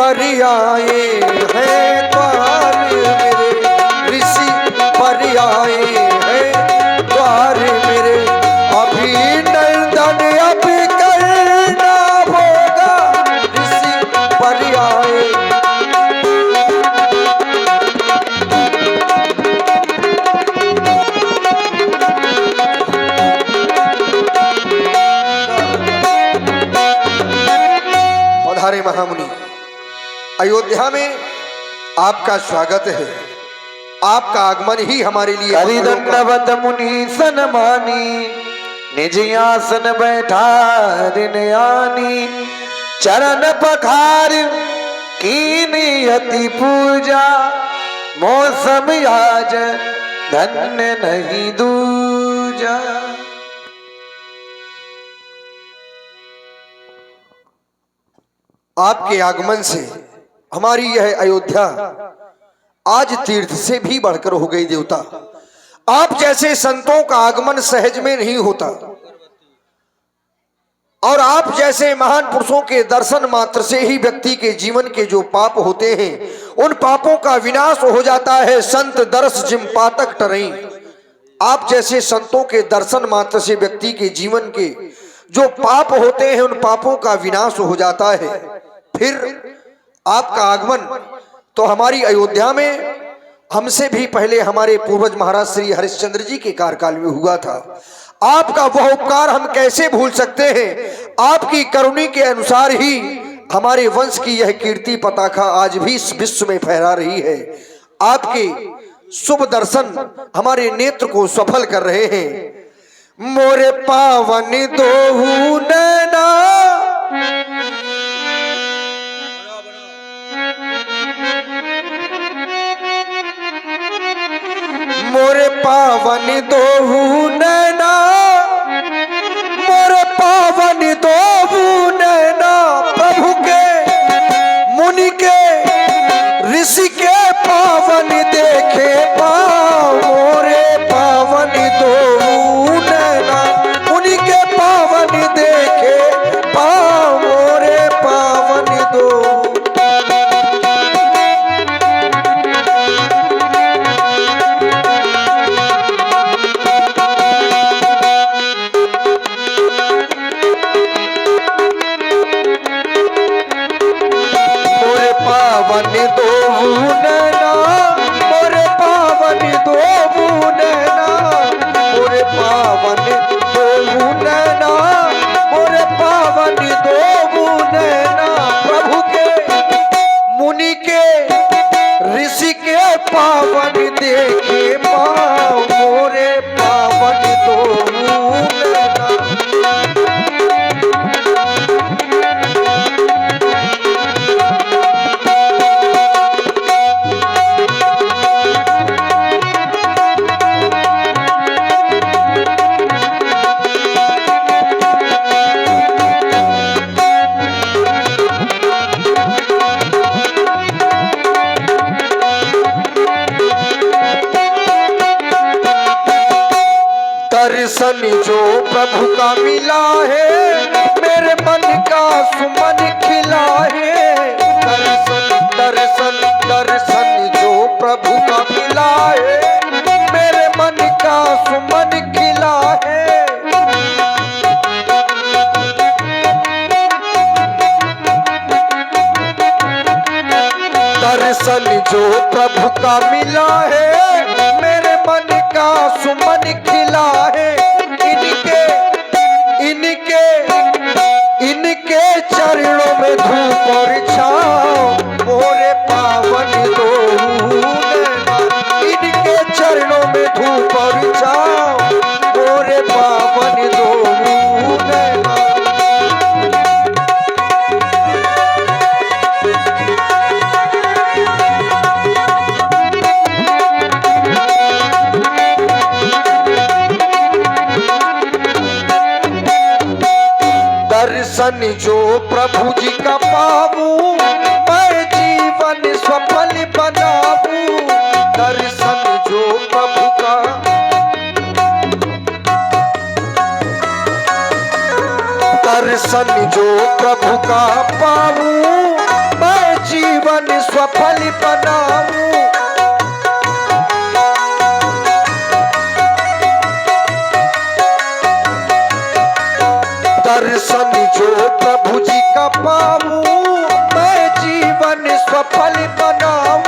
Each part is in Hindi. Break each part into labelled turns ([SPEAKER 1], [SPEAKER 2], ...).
[SPEAKER 1] पर आए हैं द्वार मेरे, ऋषि पर आए हैं द्वार मेरे। अभिनंदन अब करना होगा, ऋषि पर आए। पधारे महामुनि, अयोध्या में आपका स्वागत है। आपका आगमन ही हमारे लिए
[SPEAKER 2] दंडवत मुनि सन्मानी, निज आसन बैठारिनयानी। चरण पखार कीनी अति पूजा, मौसम आज धन्य नहीं दूजा।
[SPEAKER 1] आपके आगमन से हमारी यह अयोध्या आज तीर्थ से भी बढ़कर हो गई देवता। आप जैसे संतों का आगमन सहज में नहीं होता, और आप जैसे महान पुरुषों के दर्शन मात्र से ही व्यक्ति के जीवन के जो पाप होते हैं उन पापों का विनाश हो जाता है। संत दर्श जिम पातक टरई। आप जैसे संतों के दर्शन मात्र से व्यक्ति के जीवन के जो पाप होते हैं उन पापों का विनाश हो जाता है। फिर आपका आगमन तो हमारी अयोध्या में हमसे भी पहले हमारे पूर्वज महाराज श्री हरिश्चंद्र जी के कार्यकाल में हुआ था। आपका वह उपकार हम कैसे भूल सकते हैं। आपकी करुणा के अनुसार ही हमारे वंश की यह कीर्ति पताका आज भी इस विश्व में फहरा रही है। आपके शुभ दर्शन हमारे नेत्र को सफल कर रहे हैं। मोरे पावन दोहू नैना, मोरे पावन दोहू नैना, मोरे पावन दोहू नैना। प्रभु के मुनि के ऋषि के पावन देखे पाओ, मोरे पावन दोहू नैना। मुनि के पावन देखे पाओ, मोरे पावन दोहू। पावन देखे पाओ, मोरे पावन दोहू नैना। दर्शन जो प्रभु का मिला है, मेरे मन का सुमन खिला है। दर्शन दर्शन दर्शन जो प्रभु का मिला है, मेरे मन का सुमन खिला है। दर्शन जो प्रभु का मिला है, मेरे मन का सुमन खिला है। इनके चरणों में धूप और छाँव, मोरे पावन दोहू नैना। इनके चरणों में धूप और छाँव, मोरे पावन दोहू नैना। दर्शन जो प्रभु जी का पाऊं, मैं जीवन सफल बनाऊं। दर्शन जो प्रभु का, दर्शन जो प्रभु का पाऊं, मैं जीवन सफल बनाऊं। दर्शन जो प्रभु जी का पाऊं, मैं जीवन सफल बनाऊं।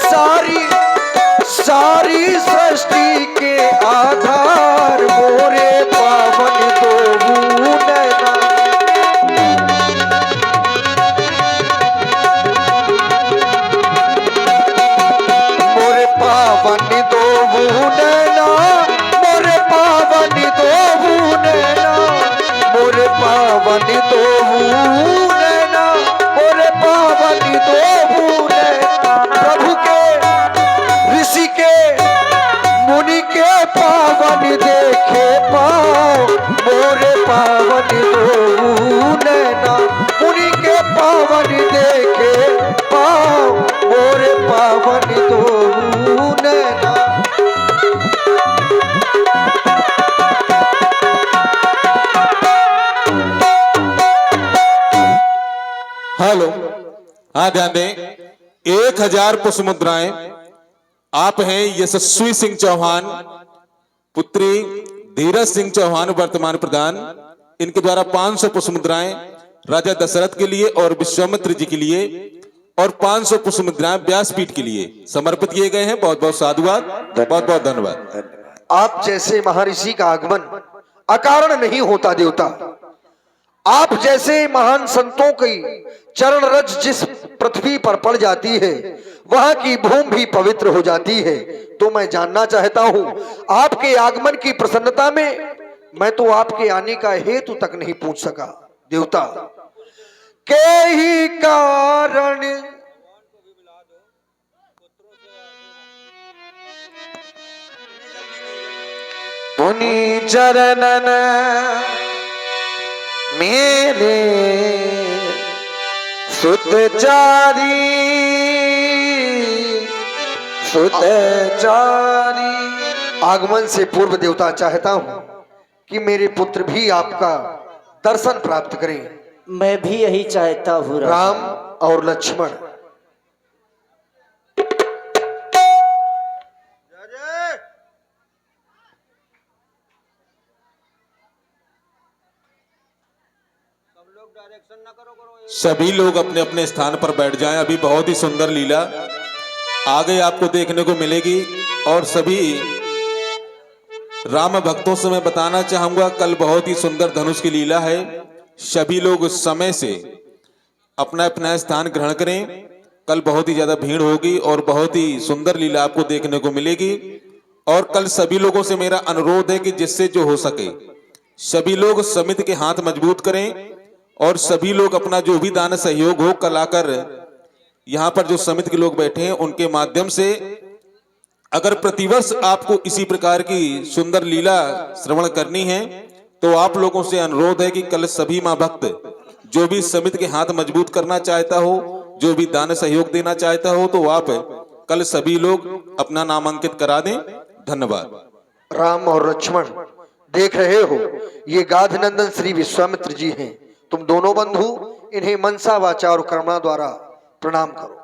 [SPEAKER 1] सारी सारी सृष्टि के आधार मोरे पावन दो नैना। मोरे पावन दो नैना, मोरे पावन दो नैना, मोरे पावन दो नैना, मोरे पावन दो नैना। प्रभु के ऋषि के मुनि के पावन देखे पाओ, मोरे पावन दो नैना। मुनि के पावन देखे पाओ, मोरे पावन दो नैना।
[SPEAKER 3] हेलो, हाँ ध्यान दें, 1000 पुष्प मुद्राएं। आप हैं यशस्वी सिंह चौहान, पुत्री धीरज सिंह चौहान वर्तमान प्रधान। इनके द्वारा 500 पुष्प मुद्राएं राजा दशरथ के लिए और विश्वामित्र जी के लिए और 500 पुष्प मुद्राएं व्यासपीठ के लिए समर्पित किए गए हैं। बहुत बहुत साधुवाद, बहुत बहुत धन्यवाद।
[SPEAKER 1] आप जैसे महर्षि का आगमन अकारण नहीं होता देवता। आप जैसे महान संतों की चरण रज जिस पृथ्वी पर पड़ जाती है, वहां की भूमि भी पवित्र हो जाती है। तो मैं जानना चाहता हूं, आपके आगमन की प्रसन्नता में मैं तो आपके आने का हेतु तक नहीं पूछ सका देवता। के ही कारण
[SPEAKER 2] मुनि चरणन मेरे सुतचारी सुतचारी।
[SPEAKER 1] आगमन से पूर्व देवता चाहता हूं कि मेरे पुत्र भी आपका दर्शन प्राप्त करें।
[SPEAKER 4] मैं भी यही चाहता हूँ
[SPEAKER 1] राम और लक्ष्मण।
[SPEAKER 3] सभी लोग अपने अपने स्थान पर बैठ जाएं। अभी बहुत ही सुंदर लीला आगे आपको देखने को मिलेगी। और सभी राम भक्तों से मैं बताना चाहूंगा, कल बहुत ही सुंदर धनुष की लीला है। सभी लोग समय से अपना अपना स्थान ग्रहण करें। कल बहुत ही ज्यादा भीड़ होगी और बहुत ही सुंदर लीला आपको देखने को मिलेगी। और कल सभी लोगों से मेरा अनुरोध है कि जिससे जो हो सके सभी लोग समिति के हाथ मजबूत करें और सभी लोग अपना जो भी दान सहयोग हो कल आकर यहाँ पर जो समिति के लोग बैठे हैं उनके माध्यम से, अगर प्रतिवर्ष आपको इसी प्रकार की सुंदर लीला श्रवण करनी है तो आप लोगों से अनुरोध है कि कल सभी मां भक्त जो भी समिति के हाथ मजबूत करना चाहता हो, जो भी दान सहयोग देना चाहता हो, तो आप कल सभी लोग अपना नामांकित करा दें। धन्यवाद।
[SPEAKER 1] राम और लक्ष्मण देख रहे हो, ये गाधनंदन श्री विश्वामित्र जी हैं। तुम दोनों बंधु इन्हें मनसा वाचा और कर्मणा द्वारा प्रणाम करो।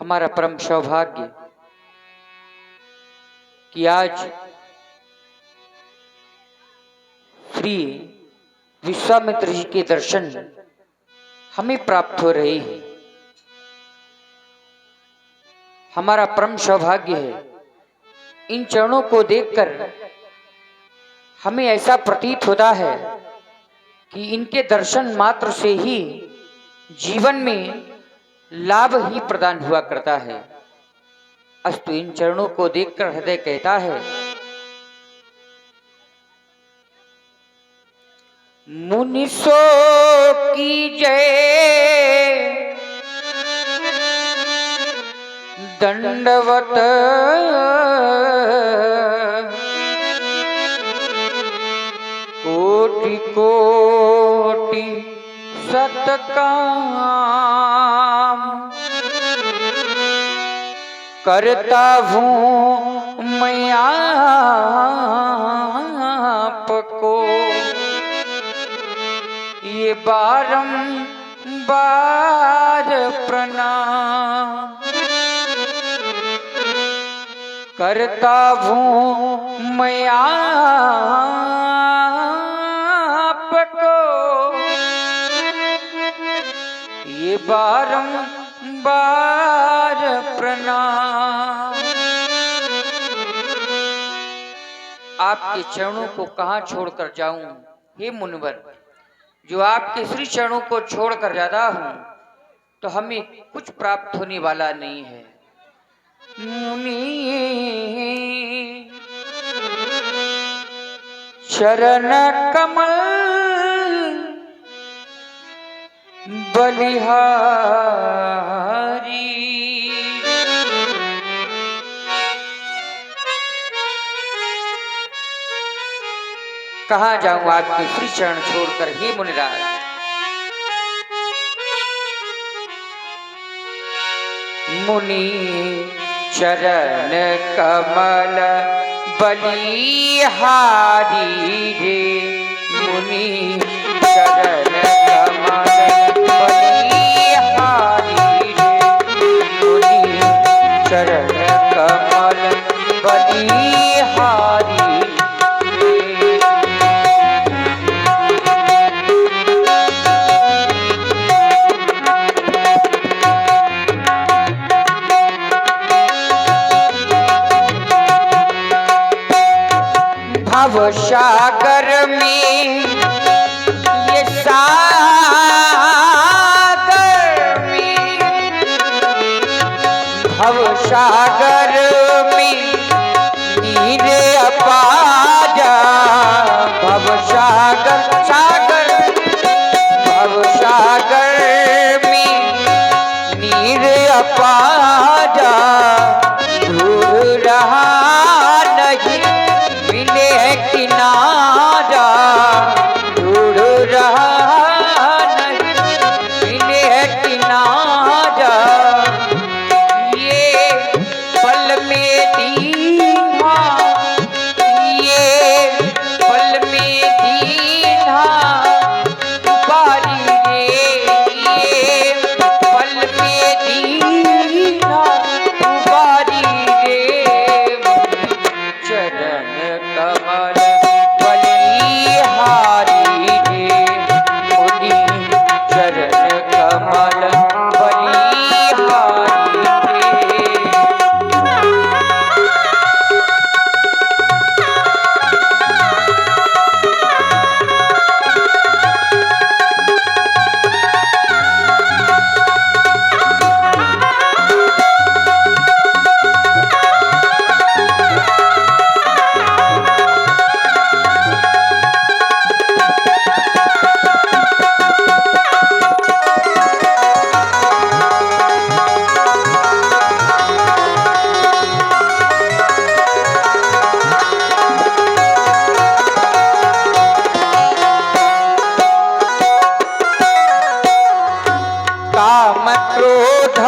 [SPEAKER 5] हमारा परम सौभाग्य कि आज श्री विश्वामित्र जी के दर्शन हमें प्राप्त हो रहे हैं। हमारा परम सौभाग्य है। इन चरणों को देखकर हमें ऐसा प्रतीत होता है कि इनके दर्शन मात्र से ही जीवन में लाभ ही प्रदान हुआ करता है। अस्तु इन चरणों को देखकर हृदय कहता है, मुनिसो की जय दंडवत कोटि कोटि सतकाम करता हूँ मैं आपको। बारंबार प्रणाम करता हूँ मैं आपको, ये बारंबार प्रणाम। आपके चरणों को कहाँ छोड़कर जाऊं हे मुनिवर, जो आपके श्री चरणों को छोड़कर जाता हूं तो हमें कुछ प्राप्त होने वाला नहीं है। मुनि चरण कमल बलिहारी, कहाँ जाऊं आपके श्री चरण छोड़कर हे मुनिराज। मुनि चरण कमल बलिहारी रे, मुनि चरण कमल बलिहारी रे, मुनि चरण कमल बलिहारी रे। भव सागर में ये सागर में, भव सागर में नीर अपाजा, भव सागर सागर, भव सागर में नीर अपाजा, दूर रहा नहीं मिले किनारा, दूर रहा नहीं मिले किनारा, ये पल में दीन्हा, ये पल में दीन्हा बारी रे, ये पल में दीन्हा बारी रे। चरण कमल बलिहारी रे, मुनि चरण कमल बलिहारी रे। काम क्रोध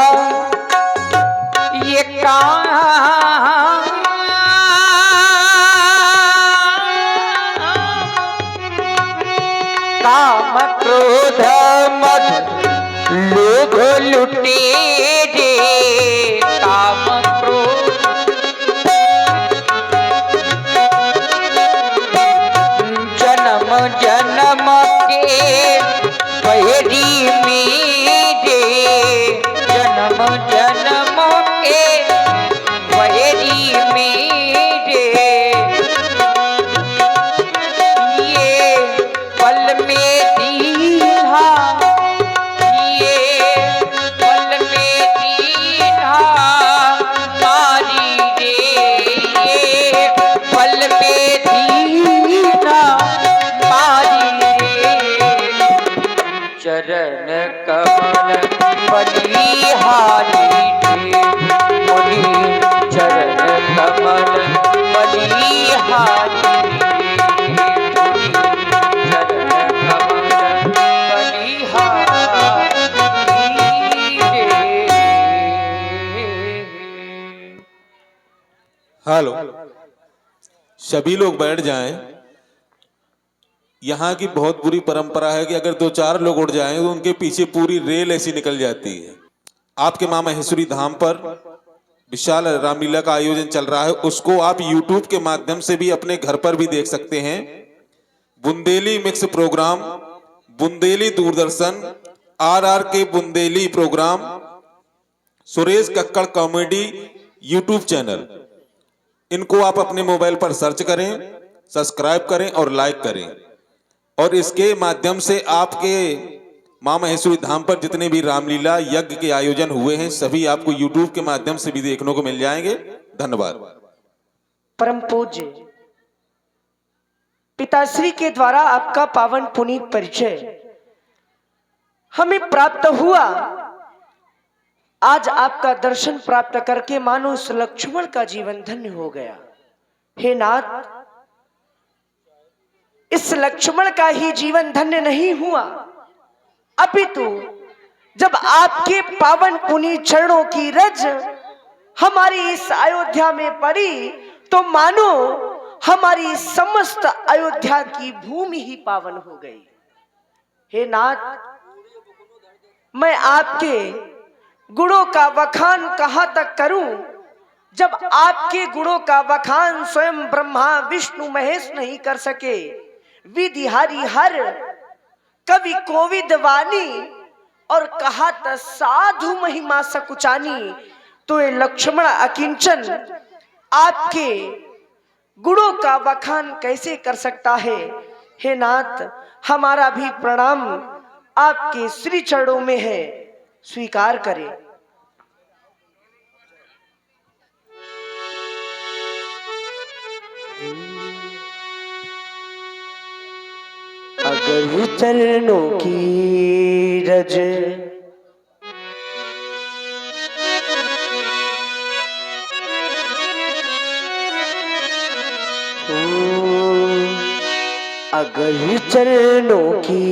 [SPEAKER 5] ये काम क्रोध मद लोभ लुटे रे, काम क्रोध जन्म जन्म के बहरी मेरे, जन्म जन्म के बहरी मेरे, ये पल में दीन्हा, ये पल में दीन्हा मारी रे, ये पल में दीन्हा मारी रे। चरण कमल बलिहारी रे, मुनि चरण कमल बलिहारी रे, मुनि चरण कमल बलिहारी रे।
[SPEAKER 3] हेलो, सभी लोग बैठ जाएं। यहाँ की बहुत बुरी परंपरा है कि अगर 2-4 लोग उड़ जाएं तो उनके पीछे पूरी रेल ऐसी निकल जाती है। आपके मां महेश्वरी धाम पर विशाल रामलीला का आयोजन चल रहा है, उसको आप यूट्यूब के माध्यम से भी अपने घर पर भी देख सकते हैं। Bundeli mix program, Bundeli Doordarshan, RR के Bundeli program, Suresh Kakkar comedy YouTube channel, इनको आप अपने मोबाइल पर सर्च करें, सब्सक्राइब करें और लाइक करें। और इसके माध्यम से आपके मां महेश्वरी धाम पर जितने भी रामलीला यज्ञ के आयोजन हुए हैं सभी आपको यूट्यूब के माध्यम से भी देखने को मिल जाएंगे। धन्यवाद।
[SPEAKER 6] परम पूज्य पिताश्री के द्वारा आपका पावन पुनीत परिचय हमें प्राप्त हुआ। आज आपका दर्शन प्राप्त करके मानो उस लक्ष्मण का जीवन धन्य हो गया। हे नाथ, इस लक्ष्मण का ही जीवन धन्य नहीं हुआ, अपितु जब आपके पावन पुनीत चरणों की रज हमारी इस अयोध्या में पड़ी तो मानो हमारी समस्त अयोध्या की भूमि ही पावन हो गई। हे नाथ, मैं आपके गुणों का बखान कहां तक करूं जब आपके गुणों का बखान स्वयं ब्रह्मा विष्णु महेश नहीं कर सके। विधिहारी हर कवि कोविद वाणी और कहा त साधु महिमा सकुचानी, तो ये लक्ष्मण अकिंचन आपके गुणों का बखान कैसे कर सकता है। हे नाथ, हमारा भी प्रणाम आपके श्री चरणों में है, स्वीकार करें। अगर चरणों की रज अगर चरणों की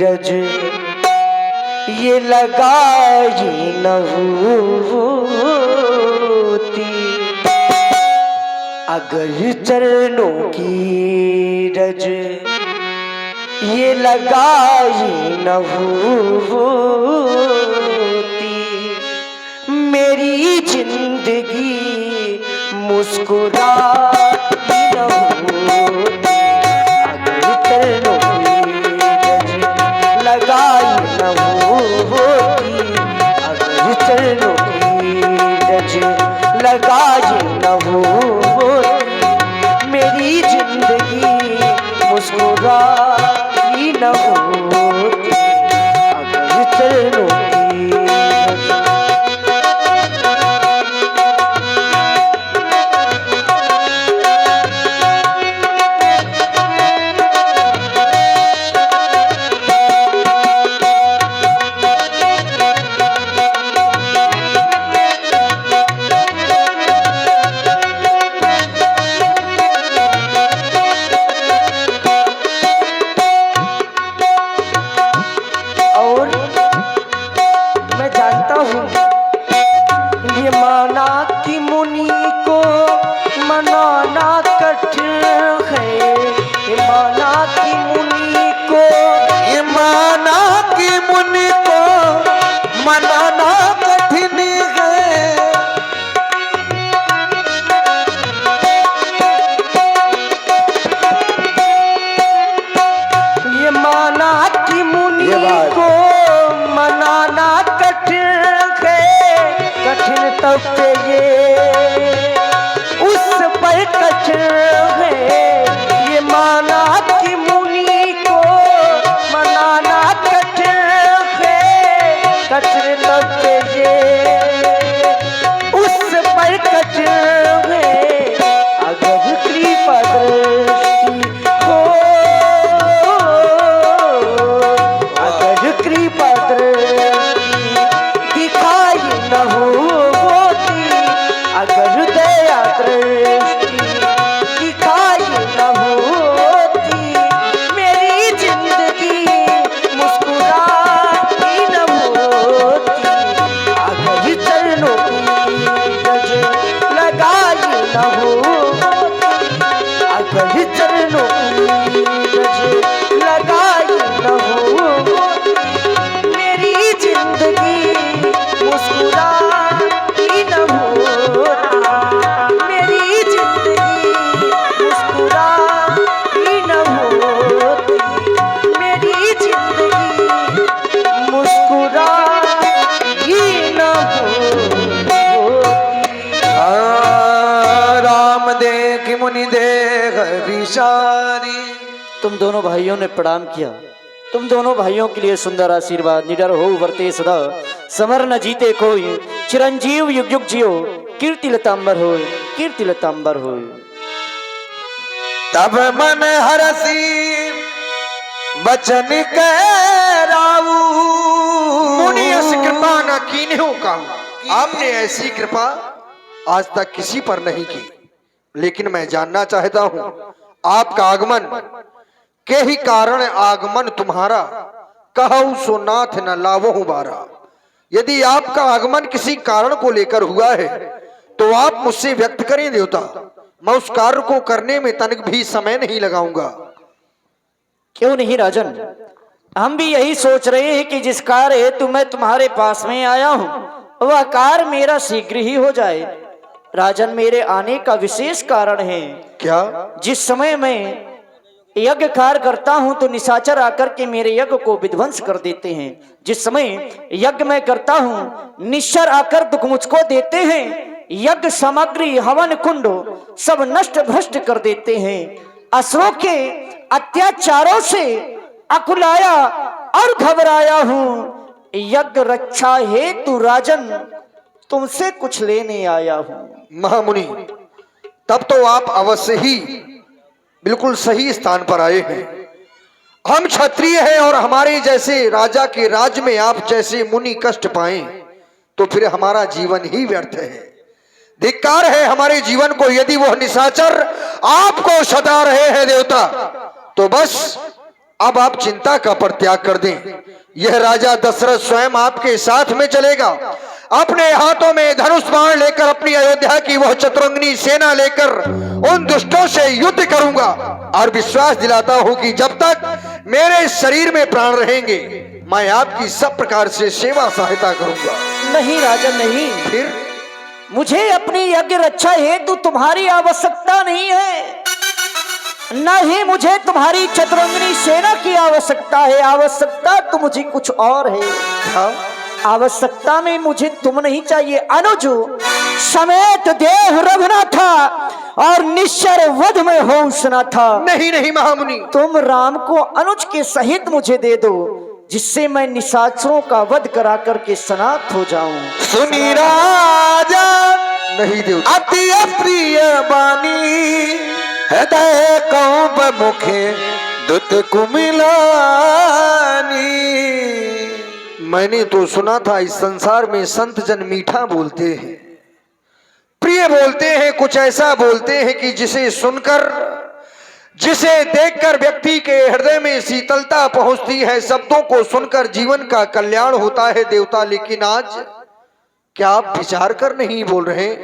[SPEAKER 6] रज ये लगाई न होती, अगर चरणों की रज ये लगाई न होती, मेरी जिंदगी मुस्कुराती न होती। अगर चरणों की रज लगाई न होती, अगर चरणों की रज लगाई न होती, मेरी जिंदगी मुस्कुराती न होती। अगर चरणों की कठिन
[SPEAKER 2] कि मुनि देख विचारी।
[SPEAKER 4] तुम दोनों भाइयों ने प्रणाम किया। तुम दोनों भाइयों के लिए सुंदर आशीर्वाद। निडर हो वर्ते सदा, समर न जीते कोई, चिरंजीव युग युग जियो, कीर्ति लतांबर हो, कीर्ति लतांबर हो।
[SPEAKER 2] तब मन हरसी बचन कहराऊ।
[SPEAKER 1] मुनि ऐसी कृपा न कीन्हू का, आपने ऐसी कृपा आज तक किसी पर नहीं की। लेकिन मैं जानना चाहता हूं, आपका आगमन के ही कारण आगमन तुम्हारा, कहूं सो नाथ न लावहु बारा। यदि आपका आगमन किसी कारण को लेकर हुआ है तो आप मुझसे व्यक्त करें देवता। मैं उस कार्य को करने में तनिक भी समय नहीं लगाऊंगा।
[SPEAKER 4] क्यों नहीं राजन, हम भी यही सोच रहे हैं कि जिस कार्य हेतु मैं तुम्हारे पास में आया हूं वह कार्य मेरा शीघ्र ही हो जाए। राजन, मेरे आने का विशेष कारण है।
[SPEAKER 1] क्या?
[SPEAKER 4] जिस समय मैं यज्ञ कार्य करता हूं तो निशाचर आकर के मेरे यज्ञ को विध्वंस कर देते हैं। जिस समय यज्ञ मैं करता हूं निश्चर आकर दुख मुझको देते हैं। यज्ञ सामग्री हवन कुंड सब नष्ट भ्रष्ट कर देते हैं। असुरों के अत्याचारों से अकुलाया और घबराया हूं। यज्ञ रक्षा हेतु राजन तुमसे कुछ लेने आया हूं।
[SPEAKER 1] महामुनि, तब तो आप अवश्य ही बिल्कुल सही स्थान पर आए हैं। हम क्षत्रिय हैं और हमारे जैसे राजा के राज में आप जैसे मुनि कष्ट पाएं तो फिर हमारा जीवन ही व्यर्थ है। धिक्कार है हमारे जीवन को यदि वह निशाचर आपको सता रहे हैं देवता। तो बस अब आप चिंता का परित्याग कर दें। यह राजा दशरथ स्वयं आपके साथ में चलेगा। अपने हाथों में धनुष बाण लेकर अपनी अयोध्या की वह चतुरंगिनी सेना लेकर उन दुष्टों से युद्ध करूंगा और विश्वास दिलाता हूं कि जब तक मेरे शरीर में प्राण रहेंगे मैं आपकी सब प्रकार से सेवा सहायता करूंगा।
[SPEAKER 4] नहीं राजन नहीं,
[SPEAKER 1] फिर
[SPEAKER 4] मुझे अपनी यज्ञ रक्षा हेतु तुम्हारी आवश्यकता नहीं है, न ही मुझे तुम्हारी चतुरंगिनी सेना की आवश्यकता है। आवश्यकता तो मुझे कुछ और है।
[SPEAKER 1] हाँ?
[SPEAKER 4] आवश्यकता में मुझे तुम नहीं चाहिए, अनुज समेत देह रघुनाथा और निश्चर वध में होशना था।
[SPEAKER 1] नहीं नहीं महामुनि,
[SPEAKER 4] तुम राम को अनुज के सहित मुझे दे दो जिससे मैं निशाचरों का वध करा करके सनाथ हो जाऊं।
[SPEAKER 2] सुनी राजा
[SPEAKER 1] नहीं देवता।
[SPEAKER 2] अति अप्रिय बानी, हृदय कौप मुखे दुत कुमिलानी।
[SPEAKER 1] मैंने तो सुना था इस संसार में संत जन मीठा बोलते हैं, प्रिय बोलते हैं, कुछ ऐसा बोलते हैं कि जिसे सुनकर जिसे देखकर व्यक्ति के हृदय में शीतलता पहुंचती है। शब्दों को सुनकर जीवन का कल्याण होता है देवता। लेकिन आज क्या आप विचार कर नहीं बोल रहे?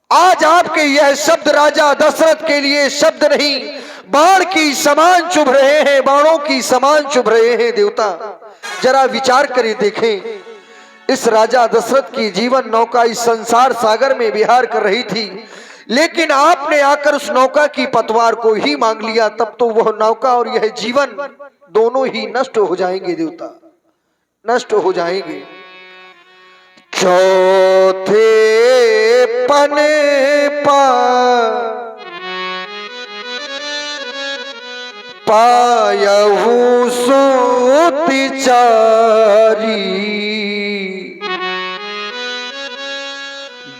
[SPEAKER 1] आज आपके यह शब्द राजा दशरथ के लिए शब्द नहीं, बाण की समान चुभ रहे हैं, बाणों की समान चुभ रहे हैं देवता। जरा विचार करें, देखें इस राजा दशरथ की जीवन नौका इस संसार सागर में विहार कर रही थी, लेकिन आपने आकर उस नौका की पतवार को ही मांग लिया। तब तो वह नौका और यह जीवन दोनों ही नष्ट हो जाएंगे देवता, नष्ट हो जाएंगे।
[SPEAKER 2] चौथे पन पायहु सूति चारी।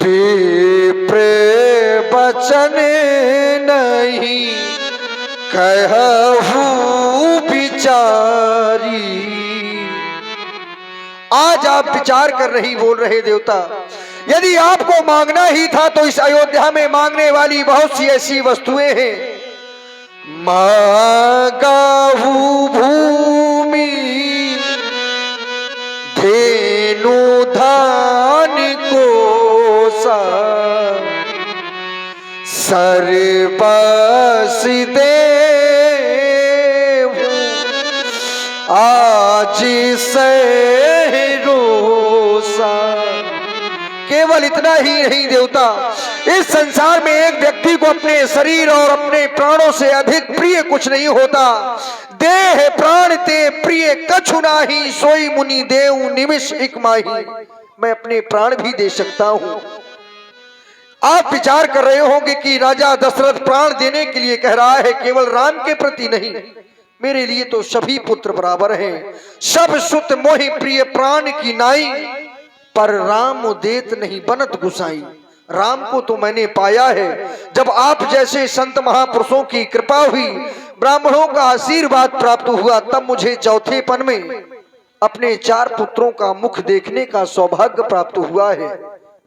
[SPEAKER 2] विप्र बचन नहीं कहू बिचारी।
[SPEAKER 1] आज आप विचार कर नहीं बोल रहे देवता। यदि आपको मांगना ही था तो इस अयोध्या में मांगने वाली बहुत सी ऐसी वस्तुएं हैं।
[SPEAKER 2] मांगाहु भूमि धेनु धान कोसा, सर्वस देहु आज सहरोसा।
[SPEAKER 1] केवल इतना ही नहीं देवता, इस संसार में एक व्यक्ति को अपने शरीर और अपने प्राणों से अधिक प्रिय कुछ नहीं होता। देह प्राण ते प्रिय कछु नाही, सोई मुनि देव निमिष एक माही। मैं अपने प्राण भी दे सकता हूं, आप विचार कर रहे होंगे कि राजा दशरथ प्राण देने के लिए कह रहा है, केवल राम के प्रति नहीं, मेरे लिए तो सभी पुत्र बराबर हैं। सब सुत मोहि प्रिय प्राण की नाई, पर राम देत नहीं बनत गुसाई। राम को तो मैंने पाया है। जब आप जैसे संत महापुरुषों की कृपा हुई, ब्राह्मणों का आशीर्वाद प्राप्त हुआ, तब मुझे चौथेपन में अपने 4 पुत्रों का मुख देखने का सौभाग्य प्राप्त हुआ है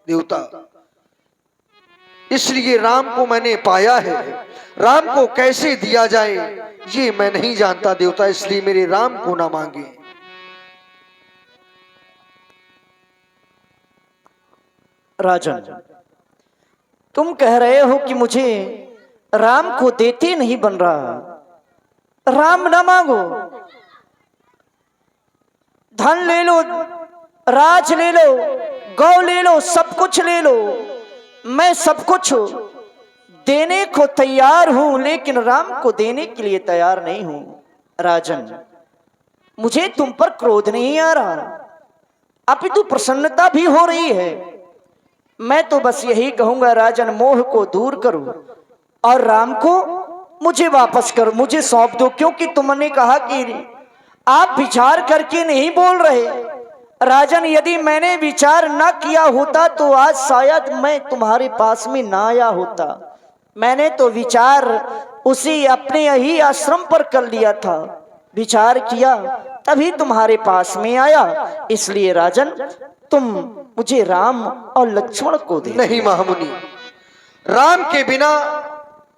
[SPEAKER 1] देवता। इसलिए राम को मैंने पाया है। राम को कैसे दिया जाए ये मैं नहीं जानता देवता, इसलिए मेरे राम को ना मांगे।
[SPEAKER 4] राजन, तुम कह रहे हो कि मुझे राम को देते नहीं बन रहा। राम ना मांगो, धन ले लो, राज ले लो, गौ ले लो, सब कुछ ले लो, मैं सब कुछ देने को तैयार हूं, लेकिन राम को देने के लिए तैयार नहीं हूं। राजन, मुझे तुम पर क्रोध नहीं आ रहा, अपितु प्रसन्नता भी हो रही है। मैं तो बस यही कहूंगा राजन, मोह को दूर करो और राम को मुझे वापस करो, मुझे सौंप दो। क्योंकि तुमने कहा कि आप विचार करके नहीं बोल रहे। राजन, यदि मैंने विचार ना किया होता तो आज शायद मैं तुम्हारे पास में ना आया होता। मैंने तो विचार उसी अपने ही आश्रम पर कर लिया था, विचार किया तभी तुम्हारे पास में आया। इसलिए राजन, तुम मुझे राम और लक्ष्मण को दे।
[SPEAKER 1] नहीं महामुनि, राम के बिना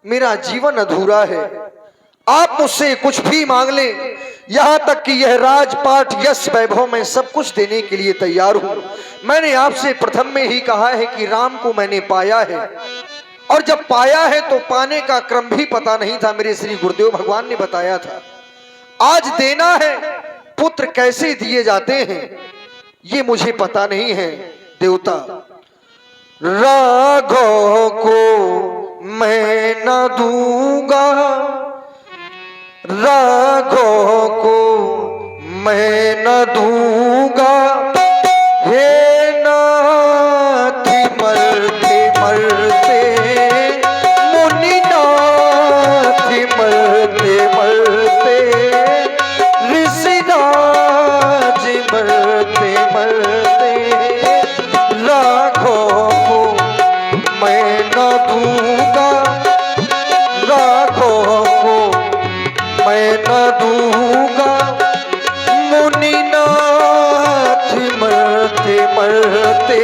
[SPEAKER 1] मेरा जीवन अधूरा है। आप मुझसे कुछ भी मांग लें, यहां तक कि यह राजपाट यश वैभव में सब कुछ देने के लिए तैयार हूं। मैंने आपसे प्रथम में ही कहा है कि राम को मैंने पाया है, और जब पाया है तो पाने का क्रम भी पता नहीं था, मेरे श्री गुरुदेव भगवान ने बताया था। आज देना है, पुत्र कैसे दिए जाते हैं ये मुझे पता नहीं है देवता। राघव को मैं न दूंगा, राघव को मैं न दूंगा, हे नाथ मरते मरते, मुनि नाथ मरते मरते, ऋषिराज मरते मरते, राघव को मैं न दूंगा, राघव को मैं न दूंगा, मुनिनाथ मरते मरते,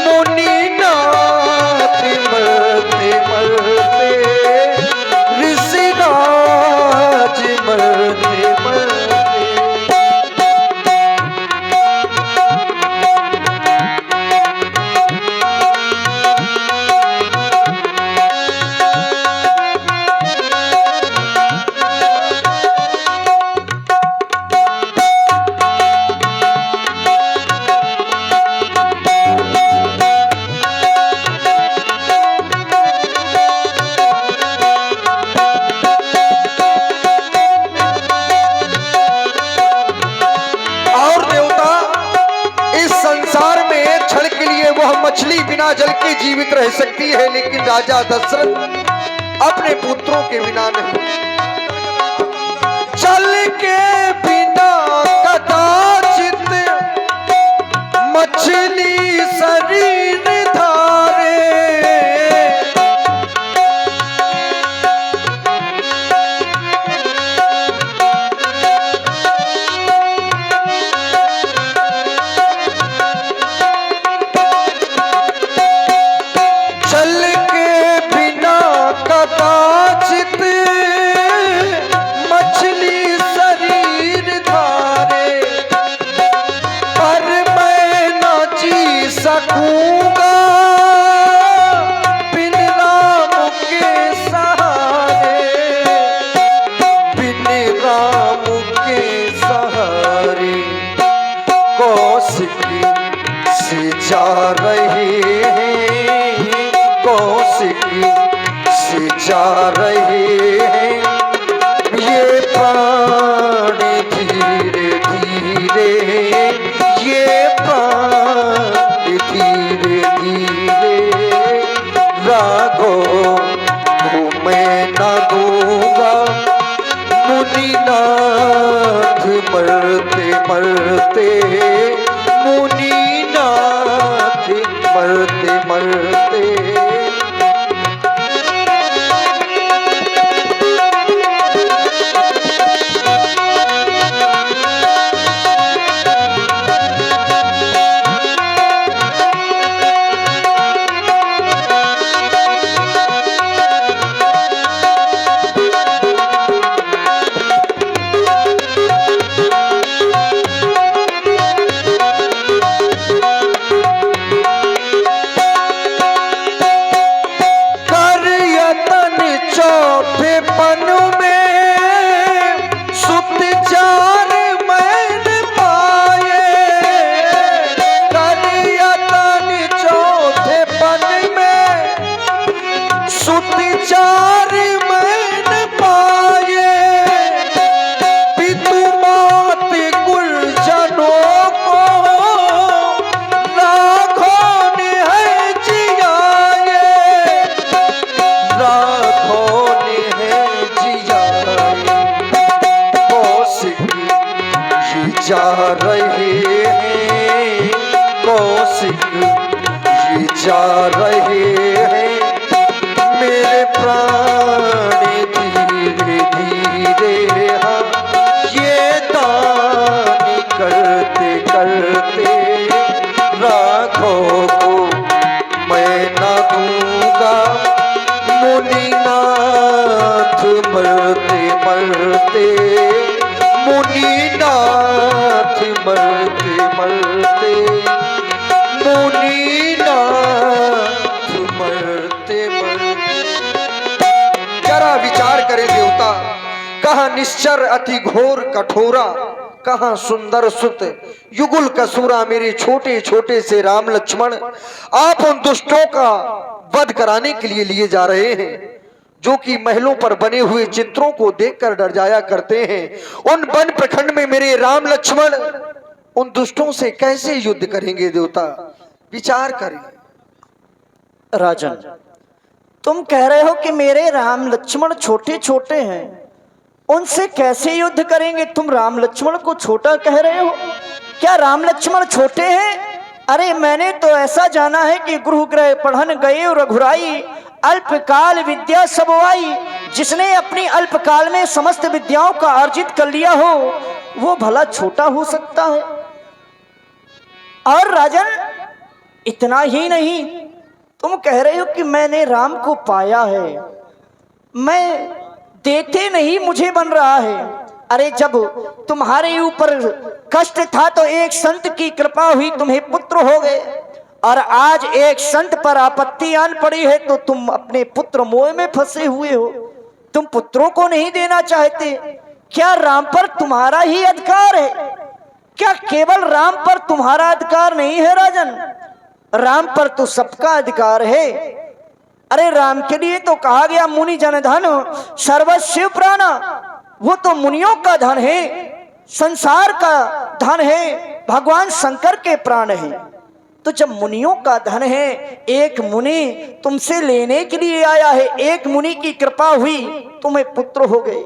[SPEAKER 1] मुनिनाथ मरते मरते, ऋषिराज मरते मरते। मछली बिना जल के जीवित रह सकती है, लेकिन राजा दशरथ अपने पुत्रों के बिना नहीं। जल के बिना कदाचित मछली शरीर धारे, मछली शरीर धारे, पर मैं न जी सकूंगा बिन राम के सहारे, बिन राम के सहारे। कौशिक से जा रहे हैं, कौशिक से जा रहे हैं, ये प्राण धीरे धीरे, ये प्राण धीरे धीरे।
[SPEAKER 2] मैं न दूंगा मुनिनाथ मरते मरते, मुनिनाथ मरते मरते। जा रहे हैं कौशिक ये जा रहे हैं, मेरे प्राण धीरे धीरे हाँ ये दान करते करते राखों को मैं ना दूंगा मुनिनाथ मरते मरते, मुनिनाथ मरते मरते, मुनिनाथ मरते मरते।
[SPEAKER 1] जरा विचार करे देवता, कहाँ निश्चर अति घोर कठोरा, कहाँ सुंदर सुत युगुल कसूरा मेरे छोटे छोटे से राम लक्ष्मण आप उन दुष्टों का वध कराने के लिए जा रहे हैं जो कि महलों पर बने हुए चित्रों को देखकर डर जाया करते हैं। उन वन प्रखंड में मेरे राम लक्ष्मण उन दुष्टों से कैसे युद्ध करेंगे देवता, विचार करें।
[SPEAKER 4] राजन, तुम कह रहे हो कि मेरे राम लक्ष्मण छोटे छोटे हैं, उनसे कैसे युद्ध करेंगे? तुम राम लक्ष्मण को छोटा कह रहे हो? क्या राम लक्ष्मण छोटे हैं? अरे मैंने तो ऐसा जाना है कि गुरुग्रह पढ़न गए रघुराई, अल्पकाल विद्या सबवाई। जिसने अपनी अल्पकाल में समस्त विद्याओं का अर्जित कर लिया हो वो भला छोटा हो सकता है? और राजन, इतना ही नहीं, तुम कह रहे हो कि मैंने राम को पाया है, मैं देखे नहीं मुझे बन रहा है। अरे जब तुम्हारे ऊपर कष्ट था तो एक संत की कृपा हुई, तुम्हें पुत्र हो गए, और आज एक संत पर आपत्ति आन पड़ी है तो तुम अपने पुत्र मोह में फंसे हुए हो, तुम पुत्रों को नहीं देना चाहते। क्या राम पर तुम्हारा ही अधिकार है? क्या केवल राम पर तुम्हारा अधिकार नहीं है राजन? राम पर तो सबका अधिकार है। अरे राम के लिए तो कहा गया मुनि जन धन सर्वस्व प्राणा, वो तो मुनियों का धन है, संसार का धन है, भगवान शंकर के प्राण है। तो जब मुनियों का धन है, एक मुनि तुमसे लेने के लिए आया है, एक मुनि की कृपा हुई, तुम्हें पुत्र हो गए,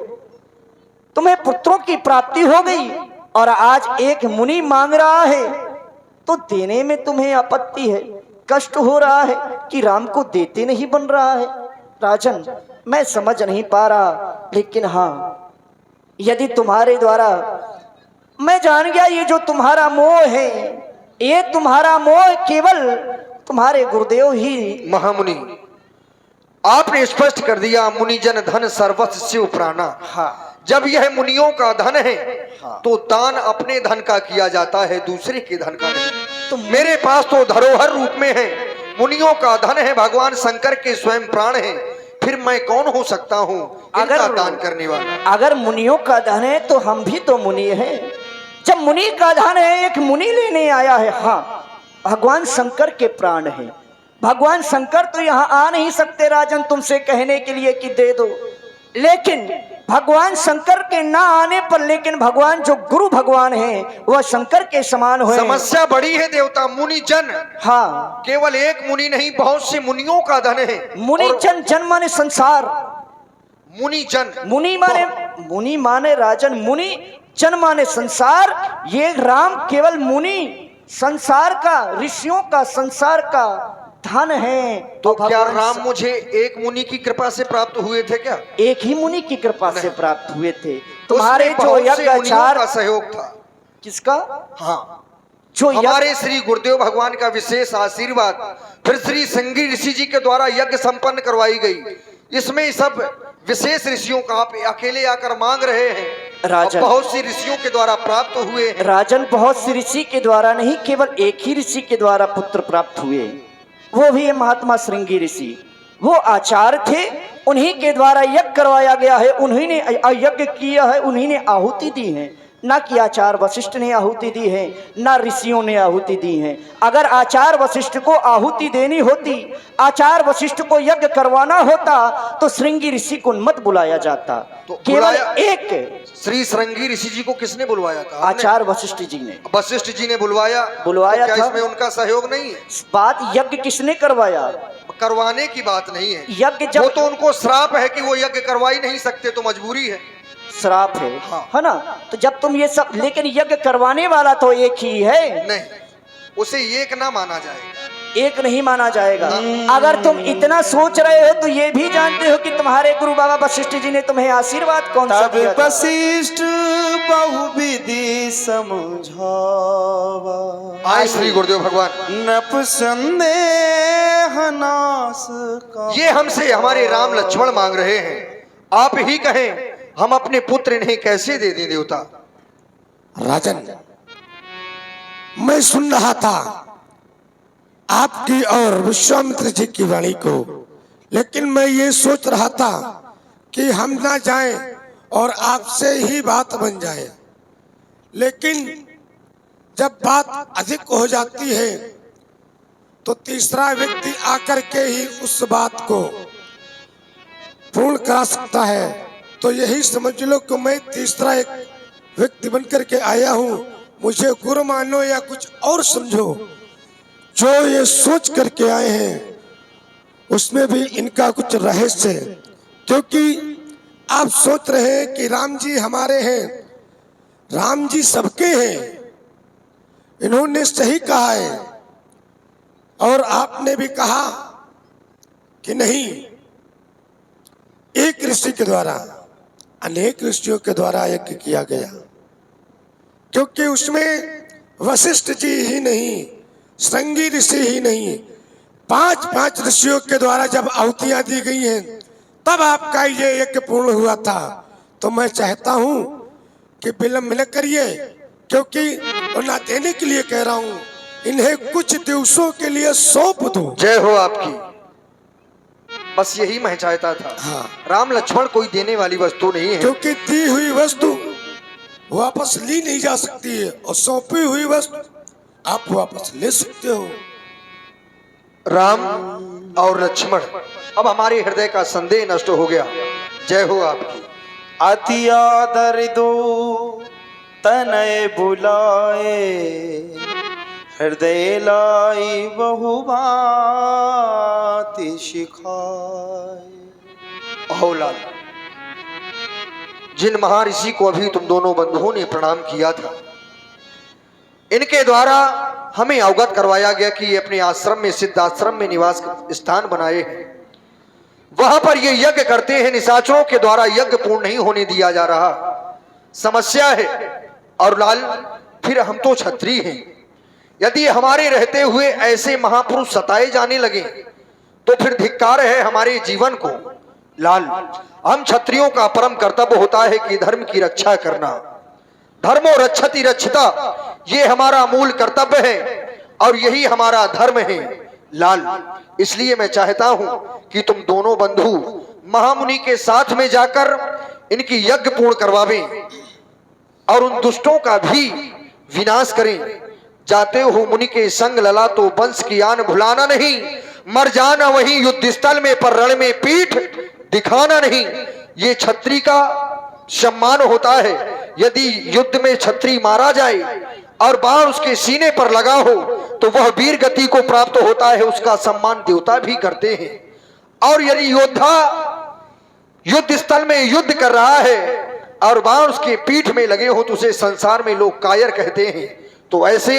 [SPEAKER 4] तुम्हें पुत्रों की प्राप्ति हो गई, और आज एक मुनि मांग रहा है तो देने में तुम्हें आपत्ति है, कष्ट हो रहा है कि राम को देते नहीं बन रहा है। राजन, मैं समझ नहीं पा रहा, लेकिन हाँ, यदि तुम्हारे द्वारा मैं जान गया ये जो तुम्हारा मोह है, ये तुम्हारा मोह केवल तुम्हारे गुरुदेव ही।
[SPEAKER 1] महामुनि, आपने स्पष्ट कर दिया मुनिजन धन सर्वस्व प्राणा।
[SPEAKER 4] हाँ,
[SPEAKER 1] जब यह मुनियों का धन है तो दान अपने धन का किया जाता है, दूसरे के धन का नहीं। तो मेरे पास तो धरोहर रूप में है, मुनियों का धन है, भगवान शंकर के स्वयं प्राण है, फिर मैं कौन हो सकता हूँ अगर दान करने वाला?
[SPEAKER 4] अगर मुनियों का धन है तो हम भी तो मुनि हैं। जब मुनि का धन है, एक मुनि लेने आया है। हाँ, भगवान शंकर के प्राण है, भगवान शंकर तो यहाँ आ नहीं सकते राजन तुमसे कहने के लिए कि दे दो। लेकिन भगवान शंकर के ना आने पर, लेकिन भगवान जो गुरु भगवान हैं वह शंकर के समान हुए।
[SPEAKER 1] समस्या बड़ी है देवता। मुनि जन,
[SPEAKER 4] हाँ,
[SPEAKER 1] केवल एक मुनि नहीं, बहुत से मुनियों का धन है।
[SPEAKER 4] मुनि जन, जन माने संसार,
[SPEAKER 1] मुनि जन,
[SPEAKER 4] मुनि माने राजन, मुनि जन माने संसार। ये राम केवल मुनि संसार का, ऋषियों का, संसार का धन है।
[SPEAKER 1] तो क्या राम मुझे एक मुनि की कृपा से प्राप्त हुए थे क्या?
[SPEAKER 4] एक ही मुनि की कृपा से प्राप्त हुए थे। तुम्हारे
[SPEAKER 1] उसमें
[SPEAKER 4] जो
[SPEAKER 1] बहुत से मुनियों
[SPEAKER 4] यज्ञाचार
[SPEAKER 1] का सहयोग था।
[SPEAKER 4] किसका?
[SPEAKER 1] हाँ,
[SPEAKER 4] जो
[SPEAKER 1] हमारे श्री गुरुदेव भगवान का विशेष आशीर्वाद, फिर श्री संगी ऋषि जी के द्वारा यज्ञ संपन्न करवाई गई। इसमें सब विशेष ऋषियों का आप अकेले आकर मांग रहे हैं,
[SPEAKER 4] राजन,
[SPEAKER 1] बहुत सी ऋषियों के द्वारा प्राप्त हुए हैं।
[SPEAKER 4] राजन, बहुत सी ऋषि के द्वारा नहीं, केवल एक ही ऋषि के द्वारा पुत्र प्राप्त हुए, वो भी है महात्मा श्रृंगी ऋषि। वो आचार्य थे, उन्हीं के द्वारा यज्ञ करवाया गया है, उन्हीं ने यज्ञ किया है, उन्हीं ने आहुति दी है। ना कि आचार्य वशिष्ठ ने आहुति दी है, ना ऋषियों ने आहुति दी है। अगर आचार्य वशिष्ठ को आहुति देनी होती, आचार्य वशिष्ठ को यज्ञ करवाना होता, तो श्रृंगी ऋषि को मत बुलाया जाता।
[SPEAKER 1] तो
[SPEAKER 4] केवल एक
[SPEAKER 1] श्री श्रृंगी ऋषि जी को किसने बुलवाया था?
[SPEAKER 4] आचार्य वशिष्ठ जी ने।
[SPEAKER 1] वशिष्ठ जी ने बुलवाया
[SPEAKER 4] तो
[SPEAKER 1] क्या
[SPEAKER 4] था।
[SPEAKER 1] इसमें उनका सहयोग नहीं है?
[SPEAKER 4] बात यज्ञ किसने करवाया?
[SPEAKER 1] करवाने की बात नहीं है,
[SPEAKER 4] यज्ञ जब
[SPEAKER 1] वो तो उनको श्राप है कि वो यज्ञ करवा ही नहीं सकते, तो मजबूरी है,
[SPEAKER 4] श्राप है,
[SPEAKER 1] हाँ।
[SPEAKER 4] है ना? तो जब तुम ये सब, लेकिन यज्ञ करवाने वाला तो एक ही है।
[SPEAKER 1] नहीं, उसे एक ना माना जाएगा,
[SPEAKER 4] एक नहीं माना जाएगा। अगर तुम इतना सोच रहे हो तो ये भी जानते हो कि तुम्हारे गुरु बाबा वशिष्ठ जी ने तुम्हें आशीर्वाद कौन सा दिया था?
[SPEAKER 2] वशिष्ठ बहुविधि समझावा,
[SPEAKER 1] आए श्री गुरुदेव भगवान।
[SPEAKER 2] नप संदेह नाश का।
[SPEAKER 1] ये हमसे हमारे राम लक्ष्मण मांग रहे हैं, आप ही कहें हम अपने पुत्र इन्हें कैसे दे दें देवता?
[SPEAKER 7] राजन, मैं सुन रहा था आपकी और विश्वामित्र जी की वाणी को, लेकिन मैं ये सोच रहा था कि हम ना जाएं और आपसे ही बात बन जाए। लेकिन जब बात अधिक हो जाती है तो तीसरा व्यक्ति आकर के ही उस बात को पूर्ण करा सकता है। तो यही समझ लो कि मैं तीसरा एक व्यक्ति बनकर के आया हूँ। मुझे गुरु मानो या कुछ और समझो, जो ये सोच करके आए हैं उसमें भी इनका कुछ रहस्य है। क्योंकि आप सोच रहे हैं कि राम जी हमारे हैं, राम जी सबके हैं, इन्होंने सही कहा है। और आपने भी कहा कि नहीं, एक ऋषि के द्वारा अनेक ऋषियों के द्वारा यज्ञ किया गया, क्योंकि उसमें वशिष्ठ जी ही नहीं, श्रृंगी ऋषि ही नहीं, 5 ऋषियों के द्वारा जब आहुतियां दी गई हैं, तब आपका ये यज्ञ पूर्ण हुआ था। तो मैं चाहता हूं कि विलंब न करिए, क्योंकि ना देने के लिए कह रहा हूं, इन्हें कुछ दिवसों के लिए सौंप दो।
[SPEAKER 1] जय हो आपकी। बस यही मैं चाहता था।
[SPEAKER 7] हाँ।
[SPEAKER 1] राम लक्ष्मण कोई देने वाली वस्तु नहीं है,
[SPEAKER 7] क्योंकि दी हुई वस्तु वापस ली नहीं जा सकती है, और सौंपी हुई वस्तु आप वापस ले सकते हो।
[SPEAKER 1] राम और लक्ष्मण, अब हमारे हृदय का संदेह नष्ट हो गया। जय हो आपकी।
[SPEAKER 2] अति आदर दो तनय बुलाए, हृदय लाई बहुभांति सिखाए।
[SPEAKER 1] औलाद, जिन महर्षि को अभी तुम दोनों बंधुओं ने प्रणाम किया था, इनके द्वारा हमें अवगत करवाया गया कि ये अपने आश्रम में, सिद्धाश्रम में निवास स्थान बनाए हैं। वहां पर ये यज्ञ करते हैं, निशाचरों के द्वारा यज्ञ पूर्ण नहीं होने दिया जा रहा, समस्या है। और लाल, फिर हम तो क्षत्रिय हैं, यदि हमारे रहते हुए ऐसे महापुरुष सताए जाने लगे तो फिर धिक्कार है हमारे जीवन को। लाल, हम क्षत्रियों का परम कर्तव्य होता है कि धर्म की रक्षा करना। धर्मो रक्षति रक्षिता, ये हमारा मूल कर्तव्य है और यही हमारा धर्म है। लाल, इसलिए मैं चाहता हूं कि तुम दोनों बंधु महामुनि के साथ में जाकर इनकी यज्ञ पूर्ण करवावें और उन दुष्टों का भी विनाश करें। जाते हो मुनि के संग लला तो वंश की आन भुलाना नहीं, मर जाना वहीं युद्ध स्थल में, पर रण में पीठ दिखाना नहीं। ये छत्री का सम्मान होता है। यदि युद्ध में छत्री मारा जाए और बाण उसके सीने पर लगा हो तो वह वीर गति को प्राप्त होता है, उसका सम्मान देवता भी करते हैं। और यदि योद्धा युद्ध स्थल में युद्ध कर रहा है और बाण उसके पीठ में लगे हो तो उसे संसार में लोग कायर कहते हैं। तो ऐसे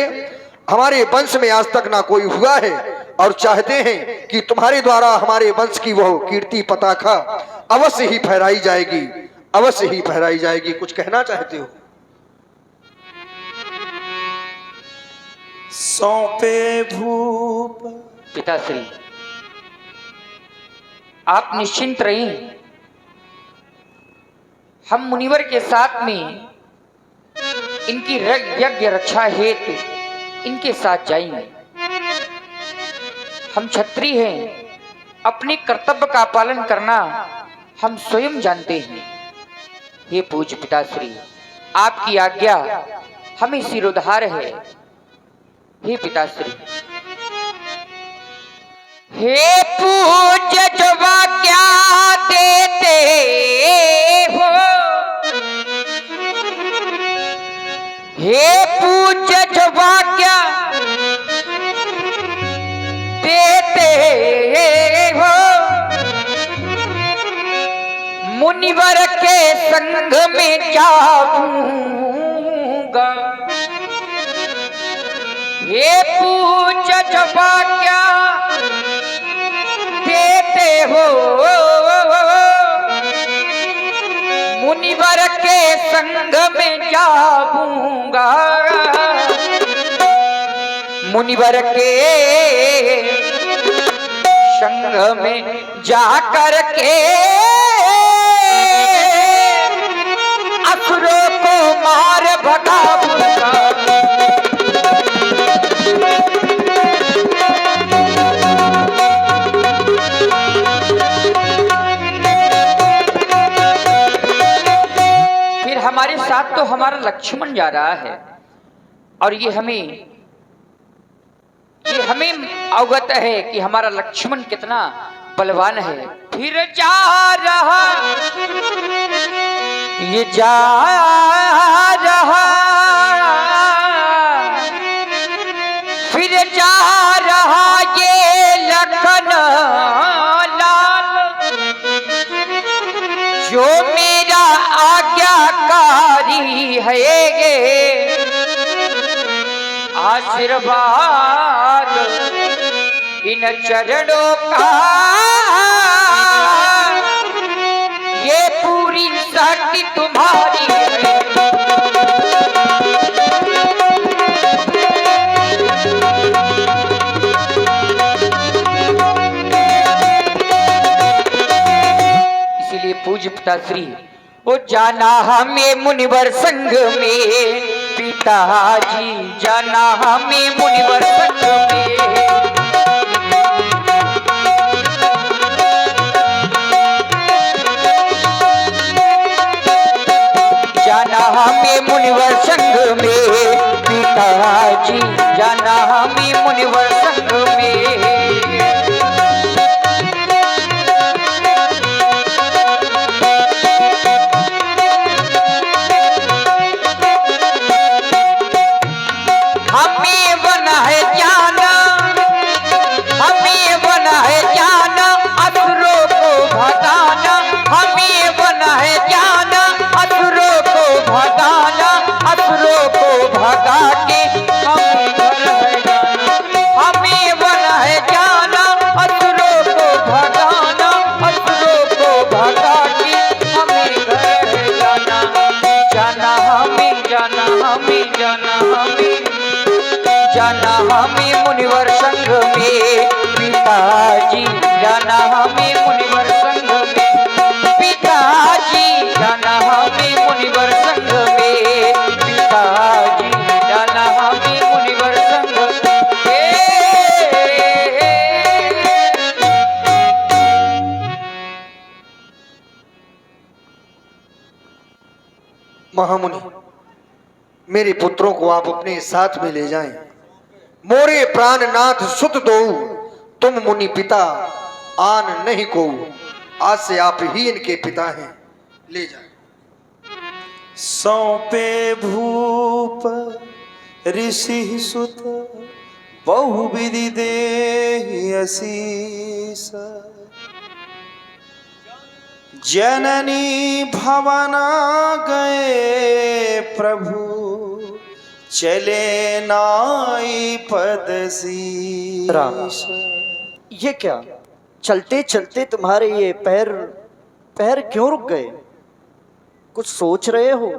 [SPEAKER 1] हमारे वंश में आज तक ना कोई हुआ है और चाहते हैं कि तुम्हारे द्वारा हमारे वंश की वह कीर्ति पताका अवश्य ही फहराई जाएगी, अवश्य ही फहराई जाएगी। कुछ कहना चाहते हो?
[SPEAKER 2] सौंपे भूप
[SPEAKER 5] पिताश्री, आप निश्चिंत रहिए, हम मुनिवर के साथ में इनकी यज्ञ रक्षा हेतु इनके साथ जाएंगे। हम क्षत्रिय हैं, अपने कर्तव्य का पालन करना हम स्वयं जानते हैं। हे पूज्य पिताश्री, आपकी आज्ञा हमें सिरोधार है। हे पिताश्री, हे पूज्य जो आज्ञा देते हो, हे पूज्य जो आज्ञा देते हो, मुनिवर के संग में जाऊंगा। हे पूज्य जो आज्ञा देते हो, मुनिवर के संग में जाऊंगा। मुनिवर के संग में जाकर के असुरों को मार भगाऊंगा। हमारे साथ तो हमारा लक्ष्मण जा रहा है और ये हमें अवगत है कि हमारा लक्ष्मण कितना बलवान है। फिर जा रहा, ये जा रहा, फिर जा रहा ये लखन लाल, जो मेरा आज्ञाकारी है। आशीर्वाद इन चरणों का, ये पूरी शक्ति तुम्हारी है। इसीलिए पूज्य पिताश्री, वो जाना हमें मुनिवर संग में, पिताजी जाना हमें मुनिवर संग में। जाना हमें मुनिवर संग में, पिताजी जाना हमें मुनिवर संग में। जाना हमें मुनिवर संग में, पिताजी जाना हमें मुनिवर संग में। पिताजी जाना हमें मुनिवर संग में, पिताजी जाना हमें मुनिवर संग में।
[SPEAKER 1] महामुनि, मेरे पुत्रों को आप अपने साथ में ले जाएं। मोरे प्राणनाथ सुत दो, तुम मुनि पिता आन नहीं को। आज से आप ही इनके पिता हैं। ले जाए।
[SPEAKER 2] सौंपे भूप ऋषि सुत बहुविधि देहि असीस जननी भवना गए प्रभु चले नाई पद
[SPEAKER 4] राम।
[SPEAKER 2] शीश।
[SPEAKER 4] ये क्या, चलते चलते तुम्हारे ये पैर पैर क्यों रुक गए? कुछ सोच रहे हो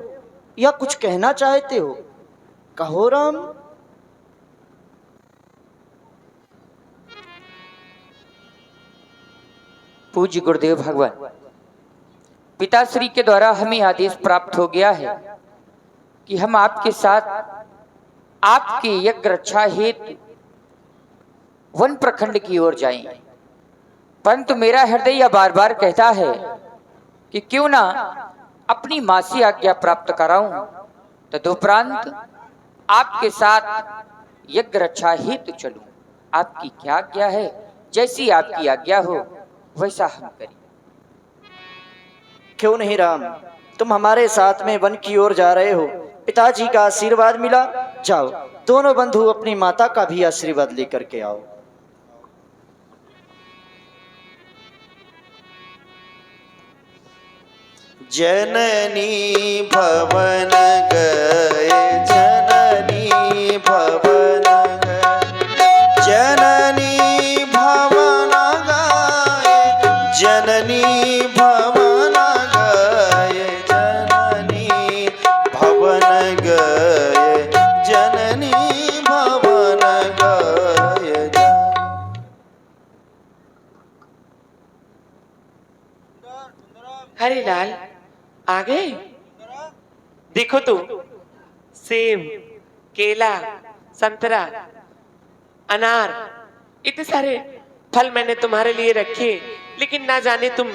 [SPEAKER 4] या कुछ कहना चाहते हो? कहो राम।
[SPEAKER 5] पूज्य गुरुदेव भगवान, पिताश्री के द्वारा हमें आदेश प्राप्त हो गया है कि हम आपके साथ आपके यज्ञ रक्षा हेतु वन प्रखंड की ओर जाएं। परंतु मेरा हृदय यह बार बार कहता है कि क्यों ना अपनी मां से आज्ञा प्राप्त कराऊं, तदुपरांत आपके साथ यज्ञ रक्षा हेतु चलूं। आपकी क्या आज्ञा है? जैसी आपकी आज्ञा हो वैसा हम करें।
[SPEAKER 4] क्यों नहीं राम, तुम हमारे साथ में वन की ओर जा रहे हो, पिताजी का आशीर्वाद मिला, जाओ दोनों बंधु अपनी माता का भी आशीर्वाद लेकर के आओ।
[SPEAKER 2] जननी भवन गए, जननी भवन गए, जननी भवन गए, जननी भवन गए, जननी भवन गए, जननी भवन गए।
[SPEAKER 6] हरे लाल आ गए? देखो तो, सेब, केला, संतरा, अनार, इतने सारे फल मैंने तुम्हारे लिए रखे, लेकिन ना जाने तुम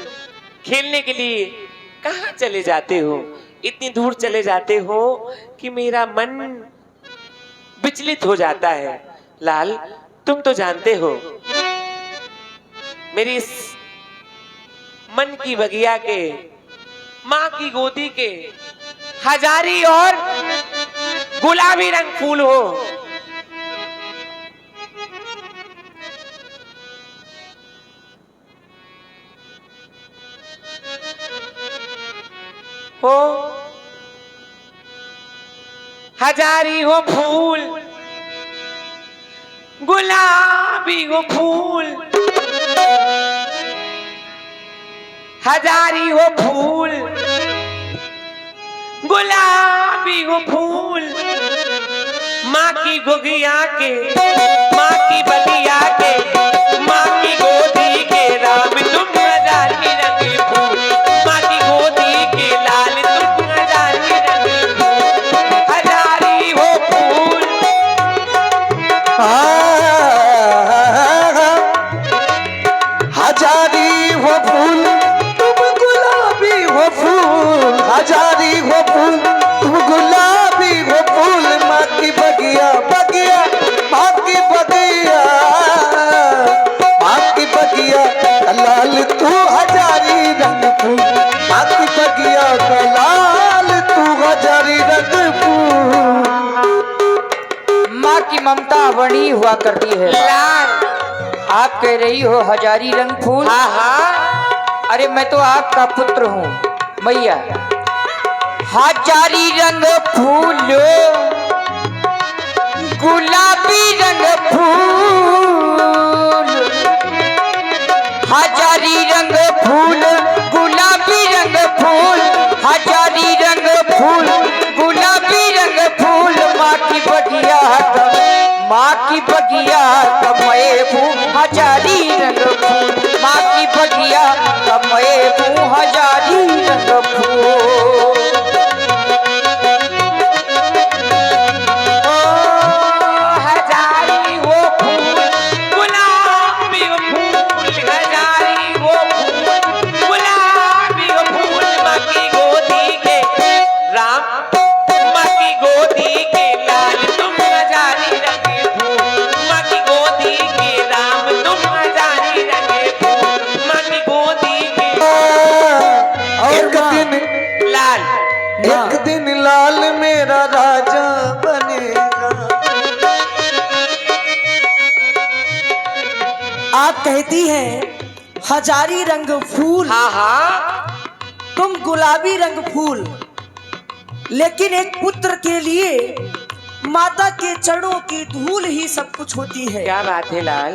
[SPEAKER 6] खेलने के लिए कहाँ चले जाते हो, इतनी दूर चले जाते हो कि मेरा मन विचलित हो जाता है। लाल, तुम तो जानते हो मेरी इस मन की बगिया के, माँ की गोदी के हजारी और गुलाबी रंग फूल हो हजारी हो फूल, गुलाबी हो फूल, हजारी हो फूल, गुलाबी हो फूल, माँ की गोगिया के, माँ की बलिया के, माँ की गोदी के राम तुम हजारी रंग फूल, माँ की गोदी के लाल तुम हजारी रंग फूल, हजारी हो फूल।
[SPEAKER 1] हजारी हो फूल तुम गुलाबी हो फूल, हजारी हो फूल तुम गुलाबी हो फूल, माँ की बगिया बगिया, माँ की बगिया, माँ की बगिया लाल तू हजारी रंग फूल, माँ की बगिया का लाल तू हजारी रंग फूल।
[SPEAKER 5] माँ की ममता बड़ी हुआ करती है।
[SPEAKER 6] लाल,
[SPEAKER 5] आप कह रही हो हजारी रंग फूल?
[SPEAKER 6] हाँ हाँ,
[SPEAKER 5] अरे मैं तो आपका पुत्र हूँ मैया। हजारी रंग फूल, गुलाबी रंग फूल, हजारी रंग फूल, गुलाबी रंग फूल, हजारी रंग फूल, गुलाबी रंग फूल, माँ की बगिया का, माँ की बगिया का मैं हूँ हजारी रंग फूल, माँ की बगिया का मैं हूँ हजारी रंग फूल।
[SPEAKER 6] हजारी हो फूल, गुलाबी हो फूल, हजारी हो फूल,
[SPEAKER 1] एक दिन लाल मेरा राजा बनेगा।
[SPEAKER 6] आप कहती हैं हजारी रंग फूल,
[SPEAKER 2] हाँ हाँ,
[SPEAKER 6] तुम गुलाबी रंग फूल, लेकिन एक पुत्र के लिए माता के चरणों की धूल ही सब कुछ होती है।
[SPEAKER 2] क्या बात है लाल।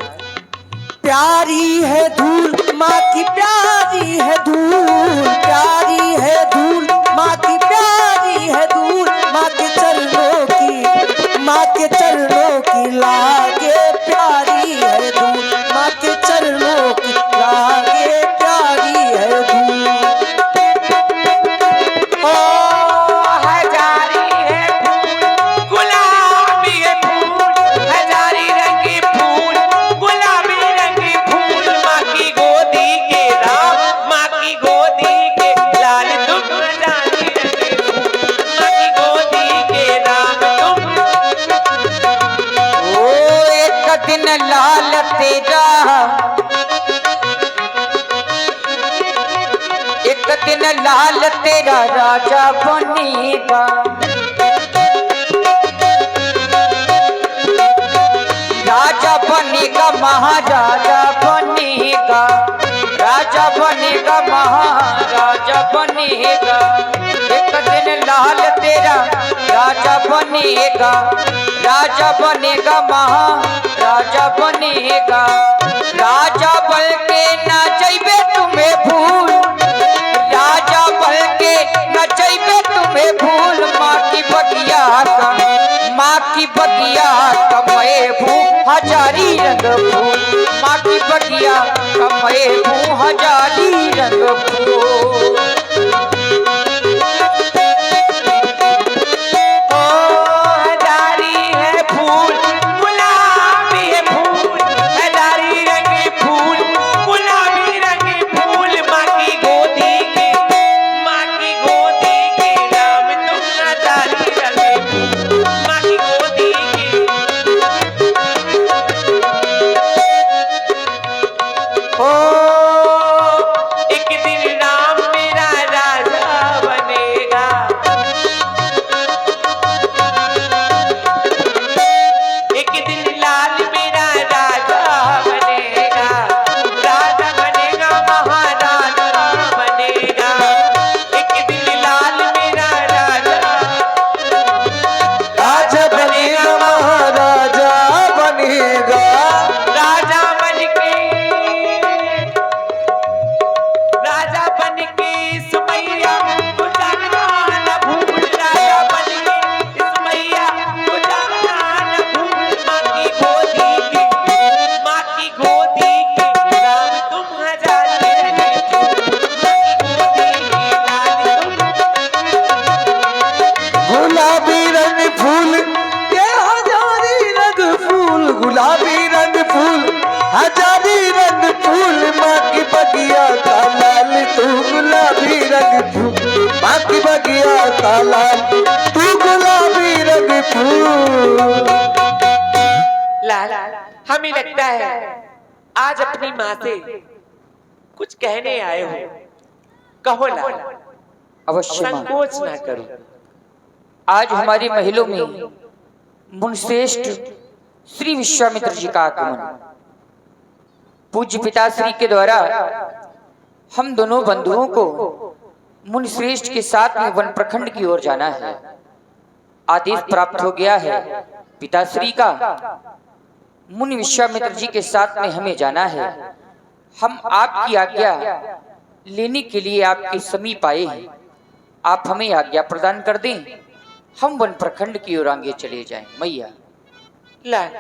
[SPEAKER 6] प्यारी है धूल माँ की, प्यारी है धूल, प्यारी है धूल माँ की, प्यारी है धूल माँ के चरणों की, माँ के चरणों की लागे प्यारी है धूल, माँ के चरणों की लागे प्यारी है धूल।
[SPEAKER 2] ओ हजारी है फूल, गुलाबी है फूल, हजारी रंगी फूल, गुलाबी रंगी फूल, माँ की गोदी के राम, माँ की गोदी के लाल, तुम हजारी रंगी फूल, माँ की गोदी के राम तुम।
[SPEAKER 5] ओ एक दिन लाल तेरा, एक दिन लाल तेरा राजा बनेगा, राजा बनेगा महाराजा बनेगा, राजा बनेगा महाराजा बनेगा। एक दिन लाल तेरा राजा बनेगा, राजा बनेगा महाराजा बनेगा। राजा बल के ना जइबे तुम्हें भूल, राजा बल के न जइबे तुम्हें भूल, माँ की बगिया का, माँ की बगिया का महबू हजारी रंग फूल, माँ की बगिया का महबू हजारी रंग फूल।
[SPEAKER 2] ओ हजारी है फूल, गुलाबी है फूल, हजारी रंगी फूल, गुलाबी रंगी फूल, माँ की गोदी के, माँ की गोदी के राम तुम हजारी रंगी फूल, माँ की गोदी के। ओ एक दिन राम मेरा राजा बनेगा, एक दिन लाल मेरा राजा बनेगा, राजा बनेगा महाराजा बनेगा। एक दिन लाल मेरा राजा,
[SPEAKER 1] राजा बनेगा महाराजा बनेगा।
[SPEAKER 2] राजा बन के, राजा बन के सुमैया को जाना न भूल, राजा बन के सुमैया को जाना न भूल, माँ की गोदी के, माँ की गोदी के राम तुम हजारी रंगी फूल, माँ की गोदी के लाल तुम।
[SPEAKER 1] गुलाबी रंग फूल, ये हजारी रंग फूल, गुलाबी रंग फूल, हजारी रंग फूल, माँ की बगिया का लाल तू गुलाबी रंग फूल, माँ की बगिया का लाल तू गुलाबी रंग फूल।
[SPEAKER 2] लाल, हमें लगता है आज अपनी माँ से कुछ कहने आए हो, कहो लाल,
[SPEAKER 5] अवश्य माँ।
[SPEAKER 2] संकोच ना करो।
[SPEAKER 5] आज हमारी महलों में मुनिश्रेष्ठ श्री विश्वामित्र जी का आगमन, पूज्य पिताश्री के द्वारा हम दोनों बंधुओं को मुनिश्रेष्ठ के साथ में वन प्रखंड की ओर जाना है। आदेश प्राप्त हो गया है पिताश्री का, मुनि विश्वामित्र जी के साथ में हमें जाना है। हम आपकी आज्ञा लेने के लिए आपके समीप आए हैं, आप हमें आज्ञा प्रदान कर दें, हम वन प्रखंड की ओर आगे चले जाएं। मैया
[SPEAKER 2] लाल,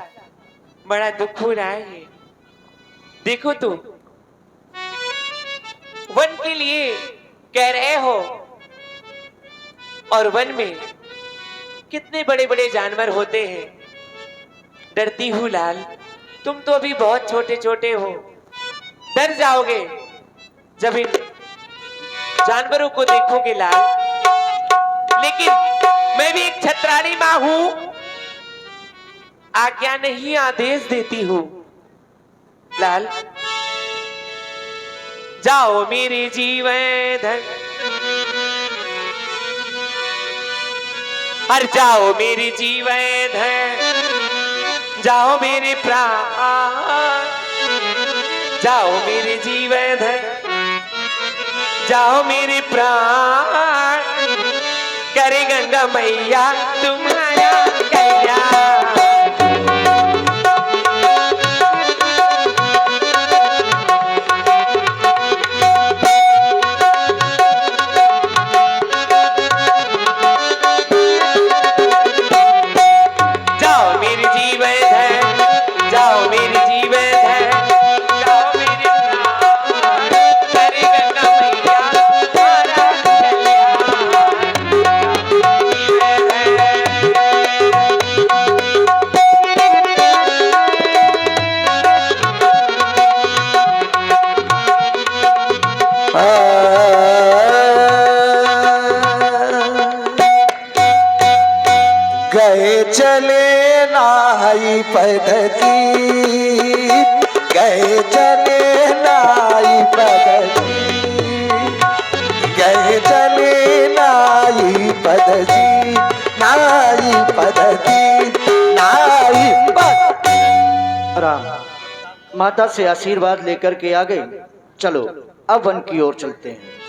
[SPEAKER 2] बड़ा दुख हो रहा है, देखो तो वन के लिए कह रहे हो, और वन में कितने बड़े बड़े जानवर होते हैं। डरती हूँ लाल, तुम तो अभी बहुत छोटे छोटे हो, डर जाओगे जब इन जानवरों को देखोगे लाल। लेकिन मैं भी एक छत्राणी माँ हूं, आज्ञा नहीं आदेश देती हूँ लाल। जाओ मेरे जीवन धन, अरे जाओ मेरे जीवन है, जाओ मेरे प्राण, जाओ मेरे जीवन है, जाओ मेरे प्राण, करे गंगा मैया तुम्हारा कल्याण। जाओ मेरे जीवन है, जाओ मेरे जीवन है, जाओ मेरे प्राण, करे गंगा मैया तुम्हारा कल्याण। जीवन है।
[SPEAKER 1] गए चले नाई पद्धति, गए चले नाई पद्धति, गए चले नाई पद्धति, नाई पद्धति, नाई पद्धति।
[SPEAKER 4] राम माता से आशीर्वाद लेकर के आ गए। चलो अब वन की ओर चलते हैं।